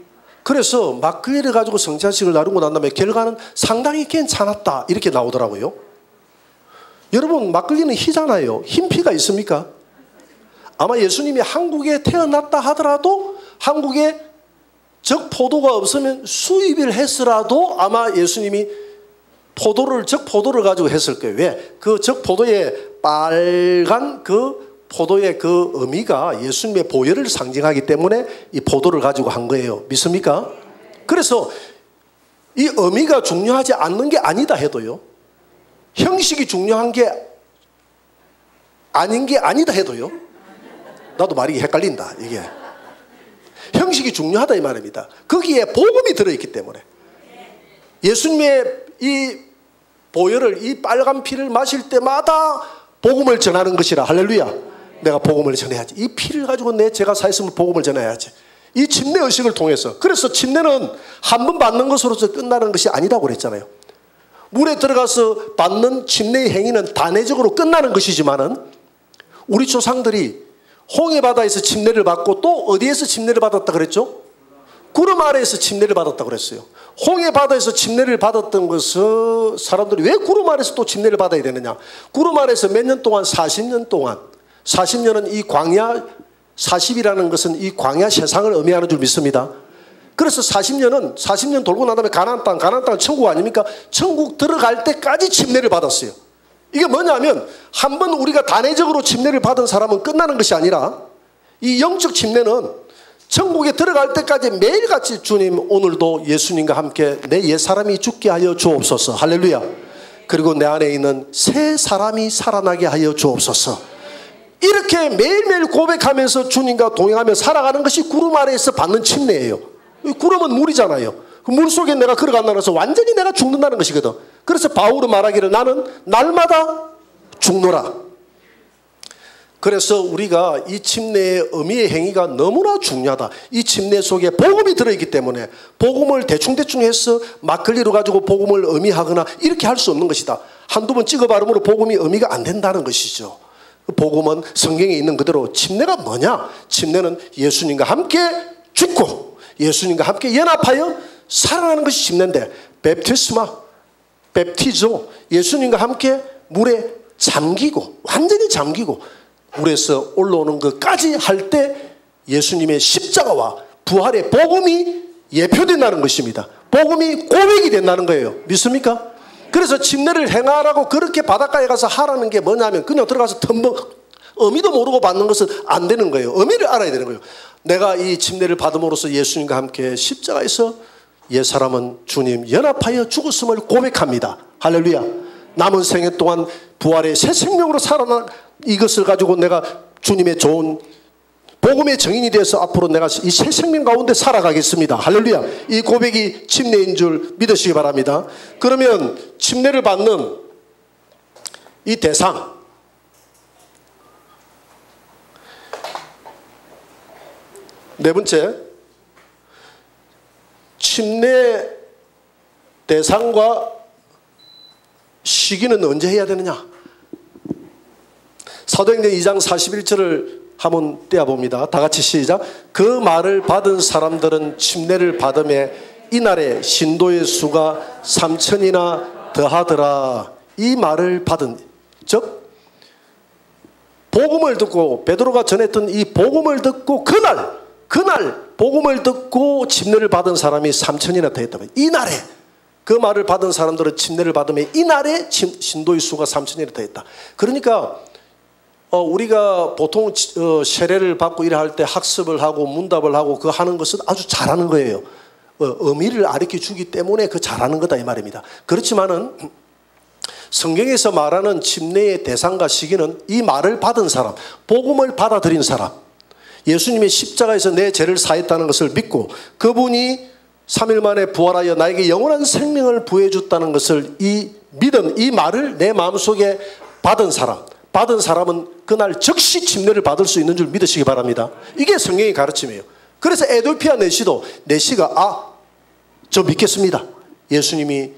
그래서 막걸리를 가지고 성찬식을 나누고 난 다음에 결과는 상당히 괜찮았다 이렇게 나오더라고요. 여러분, 막걸리는 희잖아요. 흰 피가 있습니까? 아마 예수님이 한국에 태어났다 하더라도 한국에 적포도가 없으면 수입을 했으라도 아마 예수님이 적포도를 가지고 했을 거예요. 왜? 그 적포도의 빨간 그 포도의 그 의미가 예수님의 보혈을 상징하기 때문에 이 포도를 가지고 한 거예요. 믿습니까? 그래서 이 의미가 중요하지 않는 게 아니다 해도요, 형식이 중요한 게 아닌 게 아니다 해도요, 나도 말이 헷갈린다. 이게 형식이 중요하다 이 말입니다. 거기에 복음이 들어있기 때문에 예수님의 이 보혈을, 이 빨간 피를 마실 때마다 복음을 전하는 것이라. 할렐루야. 내가 복음을 전해야지. 이 피를 가지고 내 죄가 사했으면 복음을 전해야지. 이 침례 의식을 통해서. 그래서 침례는 한 번 받는 것으로서 끝나는 것이 아니라고 그랬잖아요. 물에 들어가서 받는 침례의 행위는 단회적으로 끝나는 것이지만은 우리 조상들이 홍해바다에서 침례를 받고 또 어디에서 침례를 받았다 그랬죠? 구름 아래에서 침례를 받았다 그랬어요. 홍해바다에서 침례를 받았던 것은 사람들이 왜 구름 아래에서 또 침례를 받아야 되느냐? 구름 아래에서 몇 년 동안? 40년 동안. 40년은 이 광야, 40이라는 것은 이 광야 세상을 의미하는 줄 믿습니다. 그래서 40년 돌고 난 다음에 가나안 땅은 천국 아닙니까? 천국 들어갈 때까지 침례를 받았어요. 이게 뭐냐면 한 번 우리가 단회적으로 침례를 받은 사람은 끝나는 것이 아니라 이 영적 침례는 천국에 들어갈 때까지 매일같이 주님 오늘도 예수님과 함께 내 옛사람이 죽게 하여 주옵소서. 할렐루야. 그리고 내 안에 있는 새 사람이 살아나게 하여 주옵소서. 이렇게 매일매일 고백하면서 주님과 동행하며 살아가는 것이 구름 아래에서 받는 침례예요. 구름은 물이잖아요. 그 물 속에 내가 걸어간다면서 완전히 내가 죽는다는 것이거든. 그래서 바울은 말하기를 나는 날마다 죽노라. 그래서 우리가 이 침례의 의미의 행위가 너무나 중요하다. 이 침례 속에 복음이 들어있기 때문에 복음을 대충대충 해서 막걸리로 가지고 복음을 의미하거나 이렇게 할 수 없는 것이다. 한두 번 찍어 바름으로 복음이 의미가 안 된다는 것이죠. 복음은 성경에 있는 그대로. 침례가 뭐냐? 침례는 예수님과 함께 죽고 예수님과 함께 연합하여 살아나는 것이 침례인데, 베프티조, 예수님과 함께 물에 잠기고 완전히 잠기고 물에서 올라오는 것까지 할 때 예수님의 십자가와 부활의 복음이 예표된다는 것입니다. 복음이 고백이 된다는 거예요. 믿습니까? 그래서 침례를 행하라고 그렇게 바닷가에 가서 하라는 게 뭐냐면 그냥 들어가서 덤벅 의미도 모르고 받는 것은 안 되는 거예요. 의미를 알아야 되는 거예요. 내가 이 침례를 받음으로써 예수님과 함께 십자가에서 옛사람은 주님 연합하여 죽었음을 고백합니다. 할렐루야. 남은 생애 동안 부활의 새 생명으로 살아난 이것을 가지고 내가 주님의 좋은 복음의 증인이 되어서 앞으로 내가 이 새 생명 가운데 살아가겠습니다. 할렐루야. 이 고백이 침례인 줄 믿으시기 바랍니다. 그러면 침례를 받는 이 대상, 네 번째, 침례 대상과 시기는 언제 해야 되느냐? 사도행전 2장 41절을 한번 떼어봅니다. 다 같이 시작. 그 말을 받은 사람들은 침례를 받음에 이날에 신도의 수가 3,000이나 더하더라. 이 말을 받은, 즉 복음을 듣고 베드로가 전했던 이 복음을 듣고 그날 복음을 듣고 침례를 받은 사람이 3,000이나 더했다면, 이날에 그 말을 받은 사람들은 침례를 받으면 이날에 신도의 수가 3,000이나 더했다. 그러니까 우리가 보통 세례를 받고 이래 할 때 학습을 하고 문답을 하고 그 하는 것은 아주 잘하는 거예요. 의미를 가르쳐 주기 때문에 그 잘하는 거다 이 말입니다. 그렇지만은 성경에서 말하는 침례의 대상과 시기는 이 말을 받은 사람, 복음을 받아들인 사람, 예수님의 십자가에서 내 죄를 사했다는 것을 믿고 그분이 3일 만에 부활하여 나에게 영원한 생명을 부여해 줬다는 것을 이 믿음, 이 말을 내 마음속에 받은 사람, 받은 사람은 그날 즉시 침례를 받을 수 있는 줄 믿으시기 바랍니다. 이게 성경의 가르침이에요. 그래서 에돌피아 내시가 저 믿겠습니다. 예수님이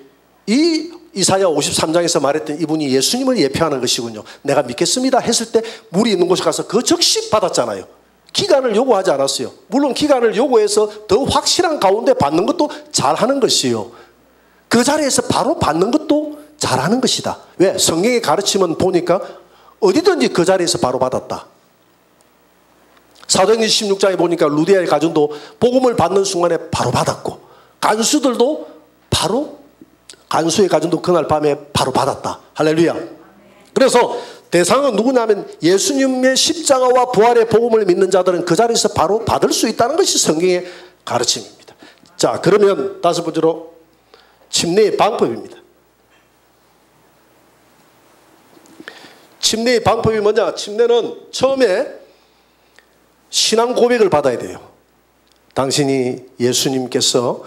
이 이사야 53장에서 말했던 이분이 예수님을 예표하는 것이군요. 내가 믿겠습니다 했을 때 물이 있는 곳에 가서 그 즉시 받았잖아요. 기간을 요구하지 않았어요. 물론 기간을 요구해서 더 확실한 가운데 받는 것도 잘하는 것이요. 그 자리에서 바로 받는 것도 잘하는 것이다. 왜? 성경의 가르침은 보니까 어디든지 그 자리에서 바로 받았다. 사도행전 16장에 보니까 루디아의 가정도 복음을 받는 순간에 바로 받았고, 간수들도 바로, 간수의 가정도 그날 밤에 바로 받았다. 할렐루야. 그래서 대상은 누구냐면 예수님의 십자가와 부활의 복음을 믿는 자들은 그 자리에서 바로 받을 수 있다는 것이 성경의 가르침입니다. 자, 그러면 다섯 번째로 침례의 방법입니다. 침례의 방법이 뭐냐? 침례는 처음에 신앙 고백을 받아야 돼요. 당신이 예수님께서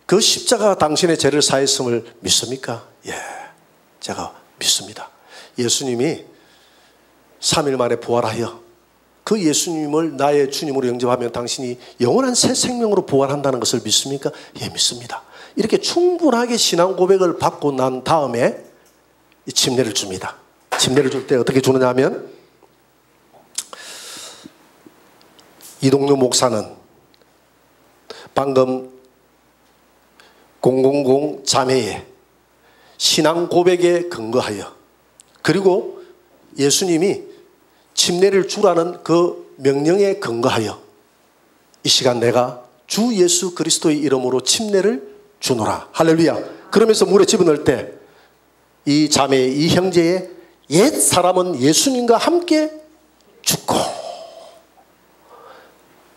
그 십자가가 당신의 죄를 사했음을 믿습니까? 예, 제가 믿습니다. 예수님이 3일 만에 부활하여 그 예수님을 나의 주님으로 영접하면 당신이 영원한 새 생명으로 부활한다는 것을 믿습니까? 예, 믿습니다. 이렇게 충분하게 신앙 고백을 받고 난 다음에 이 침례를 줍니다. 침례를 줄 때 어떻게 주느냐 하면, 이동료 목사는 방금 000 자매의 신앙 고백에 근거하여, 그리고 예수님이 침례를 주라는 그 명령에 근거하여 이 시간 내가 주 예수 그리스도의 이름으로 침례를 주노라. 할렐루야. 그러면서 물에 집어넣을 때 이 자매의, 이 형제의 옛 사람은 예수님과 함께 죽고,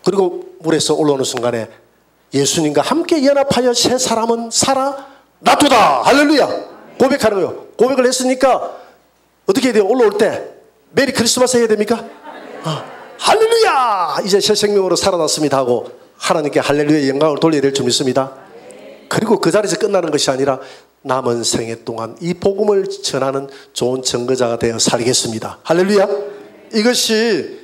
그리고 물에서 올라오는 순간에 예수님과 함께 연합하여 새 사람은 살아났도다. 할렐루야. 고백하는 거예요. 고백을 했으니까 어떻게 해야 돼요? 올라올 때 메리 크리스마스 해야 됩니까? 할렐루야, 이제 새 생명으로 살아났습니다 하고 하나님께 할렐루야 영광을 돌려야 될 줄 믿습니다. 그리고 그 자리에서 끝나는 것이 아니라 남은 생애 동안 이 복음을 전하는 좋은 증거자가 되어 살겠습니다. 할렐루야. 이것이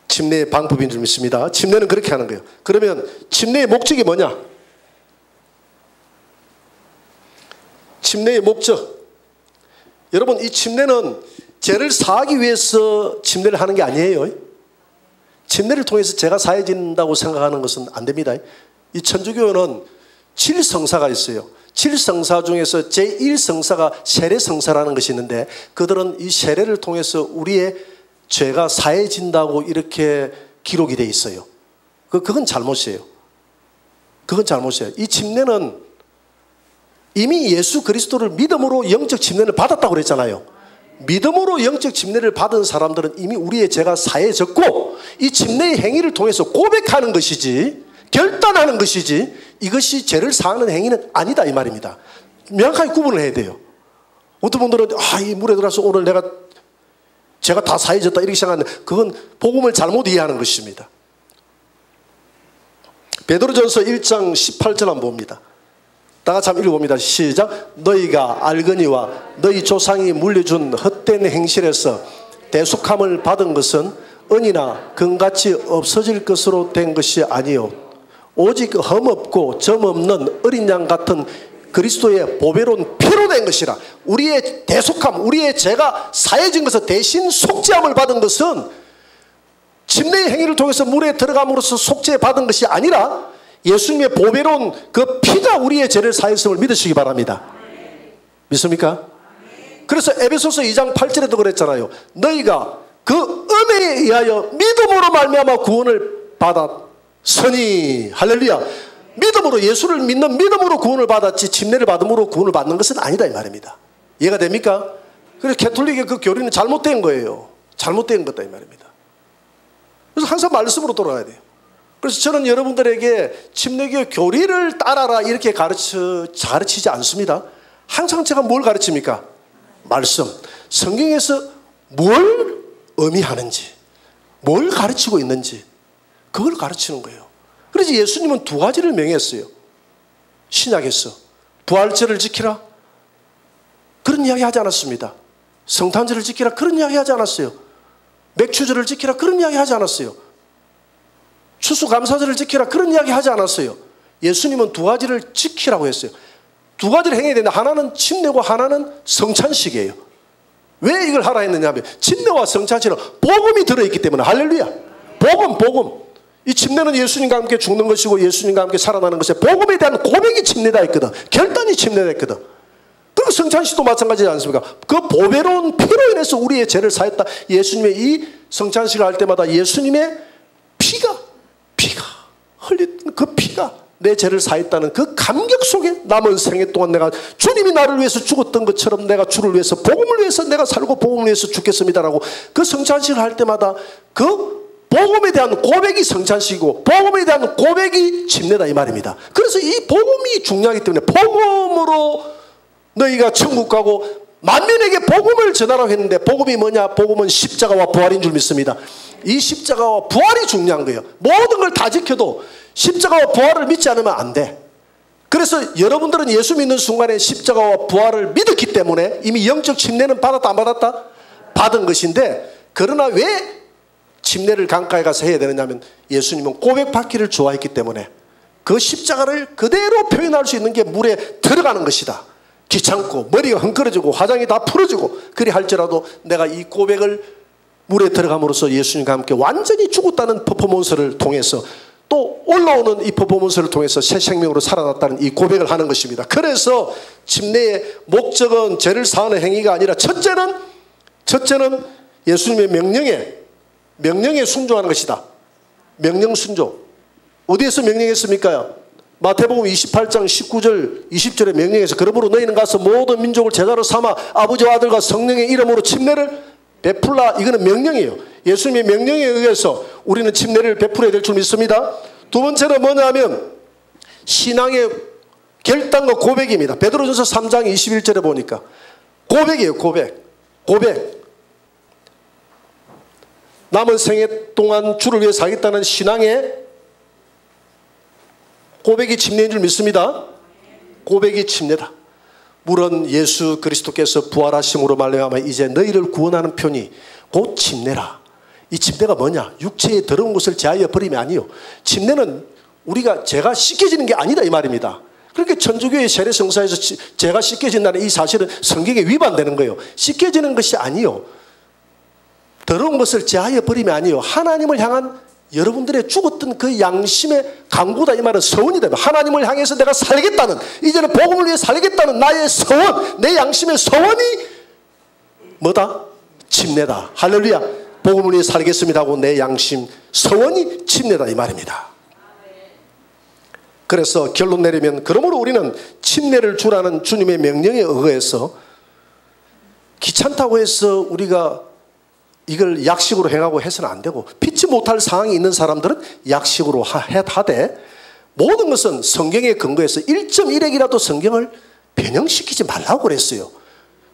침례의 방법인 줄 믿습니다. 침례는 그렇게 하는 거예요. 그러면 침례의 목적이 뭐냐? 침례의 목적, 여러분, 이 침례는 죄를 사하기 위해서 침례를 하는 게 아니에요. 침례를 통해서 죄가 사해진다고 생각하는 것은 안 됩니다. 이 천주교는 7성사가 있어요. 7성사 중에서 제1성사가 세례성사라는 것이 있는데, 그들은 이 세례를 통해서 우리의 죄가 사해진다고 이렇게 기록이 되어 있어요. 그건 잘못이에요. 그건 잘못이에요. 이 침례는 이미 예수 그리스도를 믿음으로 영적 침례를 받았다고 그랬잖아요. 믿음으로 영적 침례를 받은 사람들은 이미 우리의 죄가 사해졌고, 이 침례의 행위를 통해서 고백하는 것이지, 결단하는 것이지, 이것이 죄를 사하는 행위는 아니다 이 말입니다. 명확하게 구분을 해야 돼요. 어떤 분들은 이 물에 들어가서 오늘 내가 죄가 다 사해졌다 이렇게 생각하는데, 그건 복음을 잘못 이해하는 것입니다. 베드로전서 1장 18절 한번 봅니다. 다 같이 한번 읽어봅니다. 시작. 너희가 알거니와 너희 조상이 물려준 헛된 행실에서 대속함을 받은 것은 은이나 금같이 없어질 것으로 된 것이 아니요 오직 흠없고 점없는 어린 양 같은 그리스도의 보배로운 피로 된 것이라. 우리의 대속함, 우리의 죄가 사해진 것을 대신 속죄함을 받은 것은 침례의 행위를 통해서 물에 들어감으로써 속죄받은 것이 아니라 예수님의 보배로운 그 피가 우리의 죄를 사했음을 믿으시기 바랍니다. 믿습니까? 그래서 에베소서 2장 8절에도 그랬잖아요. 너희가 그 은혜에 의하여 믿음으로 말미암아 구원을 받았으니. 할렐루야. 믿음으로, 예수를 믿는 믿음으로 구원을 받았지 침례를 받음으로 구원을 받는 것은 아니다 이 말입니다. 이해가 됩니까? 그래서 캐톨릭의 그 교리는 잘못된 거예요. 잘못된 거다 이 말입니다. 그래서 항상 말씀으로 돌아가야 돼요. 그래서 저는 여러분들에게 침례교 교리를 따라라 이렇게 가르치지 않습니다. 항상 제가 뭘 가르칩니까? 말씀, 성경에서 뭘 의미하는지, 뭘 가르치고 있는지, 그걸 가르치는 거예요. 그래서 예수님은 두 가지를 명했어요. 신약에서 부활절을 지키라, 그런 이야기 하지 않았습니다. 성탄절을 지키라 그런 이야기 하지 않았어요. 맥주절을 지키라 그런 이야기 하지 않았어요. 추수감사절을 지키라 그런 이야기 하지 않았어요. 예수님은 두 가지를 지키라고 했어요. 두 가지를 행해야 되는데 하나는 침례고 하나는 성찬식이에요. 왜 이걸 하라 했느냐 하면 침례와 성찬식은 복음이 들어있기 때문에. 할렐루야. 복음. 이 침례는 예수님과 함께 죽는 것이고 예수님과 함께 살아나는 것에 복음에 대한 고백이 침례다 했거든. 결단이 침례다 했거든. 그리고 성찬식도 마찬가지지 않습니까? 그 보배로운 피로 인해서 우리의 죄를 사했다. 예수님의 이 성찬식을 할 때마다 예수님의 피가 흘린 그 피가 내 죄를 사했다는 그 감격 속에 남은 생애 동안 내가 주님이 나를 위해서 죽었던 것처럼 내가 주를 위해서 복음을 위해서 내가 살고 복음을 위해서 죽겠습니다라고 그 성찬식을 할 때마다 그 복음에 대한 고백이 성찬식이고 복음에 대한 고백이 침례다 이 말입니다. 그래서 이 복음이 중요하기 때문에 복음으로 너희가 천국 가고 만민에게 복음을 전하라고 했는데 복음이 뭐냐? 복음은 십자가와 부활인 줄 믿습니다. 이 십자가와 부활이 중요한 거예요. 모든 걸 다 지켜도 십자가와 부활을 믿지 않으면 안 돼. 그래서 여러분들은 예수 믿는 순간에 십자가와 부활을 믿었기 때문에 이미 영적 침례는 받았다 안 받았다? 받은 것인데 그러나 왜 침례를 강가에 가서 해야 되느냐 하면 예수님은 고백받기를 좋아했기 때문에 그 십자가를 그대로 표현할 수 있는 게 물에 들어가는 것이다. 귀찮고 머리가 헝클어지고 화장이 다 풀어지고 그리 할지라도 내가 이 고백을 물에 들어감으로써 예수님과 함께 완전히 죽었다는 퍼포먼스를 통해서 또 올라오는 이 퍼포먼스를 통해서 새 생명으로 살아났다는 이 고백을 하는 것입니다. 그래서 침례의 목적은 죄를 사하는 행위가 아니라 첫째는 예수님의 명령에 순종하는 것이다. 명령 순종. 어디에서 명령했습니까? 마태복음 28장 19절 20절에 명령해서 그러므로 너희는 가서 모든 민족을 제자로 삼아 아버지와 아들과 성령의 이름으로 침례를 베풀라. 이거는 명령이에요. 예수님의 명령에 의해서 우리는 침례를 베풀어야 될 줄 믿습니다. 두 번째는 뭐냐면 신앙의 결단과 고백입니다. 베드로전서 3장 21절에 보니까 고백이에요. 고백. 남은 생애 동안 주를 위해 살겠다는 신앙의 고백이 침례인 줄 믿습니다. 고백이 침례다. 물론 예수 그리스도께서 부활하심으로 말미암아 이제 너희를 구원하는 편이 곧 침례라. 이 침례가 뭐냐? 육체의 더러운 것을 제하여 버림이 아니요. 침례는 우리가 죄가 씻겨지는 게 아니다 이 말입니다. 그렇게 천주교의 세례성사에서 죄가 씻겨진다는 이 사실은 성경에 위반되는 거예요. 씻겨지는 것이 아니요. 더러운 것을 제하여 버림이 아니요. 하나님을 향한 여러분들의 죽었던 그 양심의 강구다 이 말은 서원이다. 하나님을 향해서 내가 살겠다는 이제는 복음을 위해 살겠다는 나의 서원, 내 양심의 서원이 뭐다? 침례다. 할렐루야. 복음을 위해 살겠습니다 하고 내 양심 서원이 침례다 이 말입니다. 그래서 결론 내리면 그러므로 우리는 침례를 주라는 주님의 명령에 의해서 귀찮다고 해서 우리가 이걸 약식으로 행하고 해서는 안 되고 피치 못할 상황이 있는 사람들은 약식으로 하되 모든 것은 성경에 근거해서 1.1핵이라도 성경을 변형시키지 말라고 그랬어요.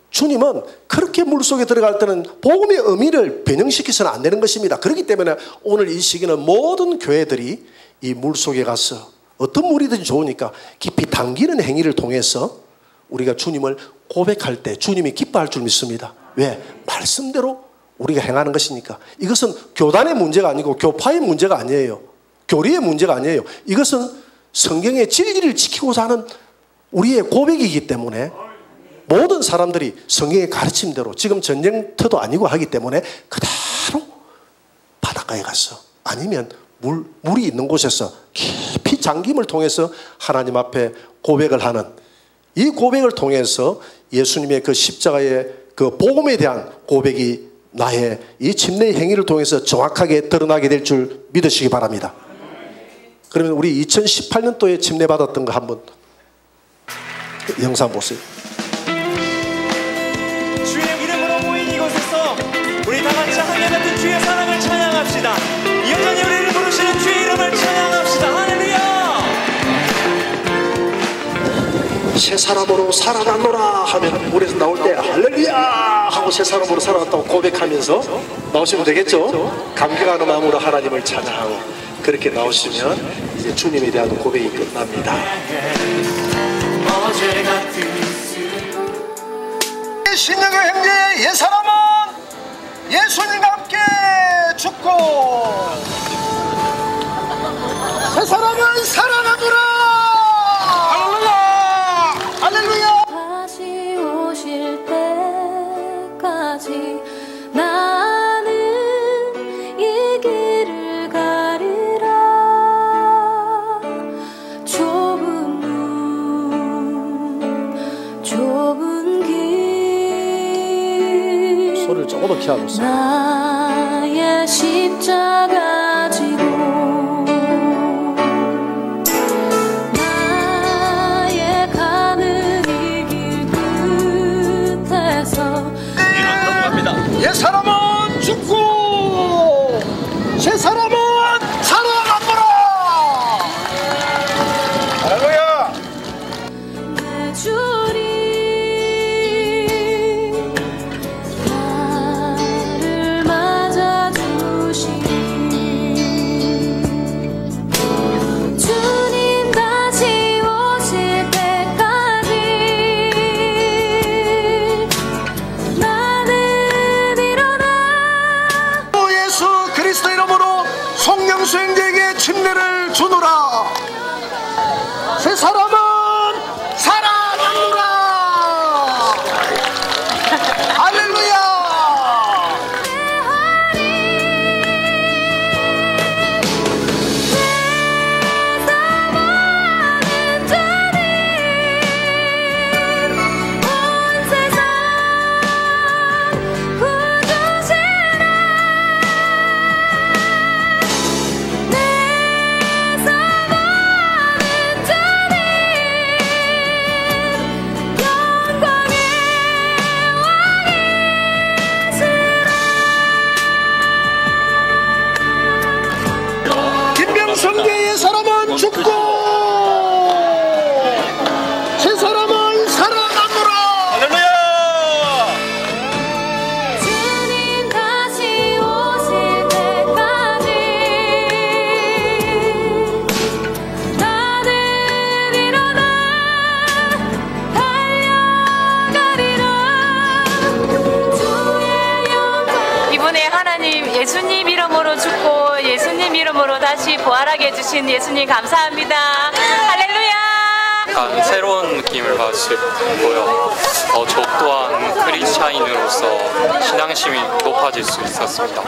주님은 그렇게 물속에 들어갈 때는 복음의 의미를 변형시켜서는 안 되는 것입니다. 그렇기 때문에 오늘 이 시기는 모든 교회들이 이 물속에 가서 어떤 물이든지 좋으니까 깊이 당기는 행위를 통해서 우리가 주님을 고백할 때 주님이 기뻐할 줄 믿습니다. 왜? 말씀대로 우리가 행하는 것이니까. 이것은 교단의 문제가 아니고 교파의 문제가 아니에요. 교리의 문제가 아니에요. 이것은 성경의 진리를 지키고자 하는 우리의 고백이기 때문에 모든 사람들이 성경의 가르침대로 지금 전쟁터도 아니고 하기 때문에 그대로 바닷가에 가서 아니면 물이 있는 곳에서 깊이 잠김을 통해서 하나님 앞에 고백을 하는 이 고백을 통해서 예수님의 그 십자가의 그 복음에 대한 고백이 나의 이 침례의 행위를 통해서 정확하게 드러나게 될 줄 믿으시기 바랍니다. 그러면 우리 2018년도에 침례 받았던 거 한번 영상 보세요. 주의 이름으로 모인 이곳에서 우리 다 같이 하나님 같은 주의 사랑을 찬양합시다. 여전히 우리를 부르시는 주의 이름을 찬양합시다. 할렐루야. 새 사람으로 살아났노라 하면 물에서 나올 때 할렐루야 하고 새 사람으로 살아났다고 고백하면서 나오시면 되겠죠. 감격하는 마음으로 하나님을 찬양하고 그렇게 나오시면 이제 주님에 대한 고백이 끝납니다. 우리 신영의 형제 옛사람은 예수님과 함께 죽고 새사람은 살아나더라. 할렐루야 할렐루야. 다시 오실 때까지 나는 이 길을 가리라. 좁은 문 좁은 길 소리를 조금 더 키하고 있어. 나의 십자가 지고 나의 가는 이 길 끝에서 옛사람은 죽고 새사람은 살아나더라. 할렐루야. 내 주님 나를 맞아주시니 주님 다시 오실 때까지 나는 일어나. 예수 그리스도 이름으로 성령수행자에게 침례를 주노라. 새사람은 살아나노라. 할렐루야. 온 세상 구주시라. 내 사랑하는 주님 영광의 왕이시라. 김명성계의 사람은 죽고 새사람은 살아나노라. 할렐루야. 주님 다시 오실 때까지 나는 일어나 달려가리라. 주의 영광. 이번에 하나님 예수님 이름으로 죽고 예수님 이름으로 다시 부활하게 해주신 예수님 감사합니다. 할렐루야. 약간 새로운 느낌을 받았고요. 저 또한 크리스찬인으로서 신앙심이 높아질 수 있었습니다.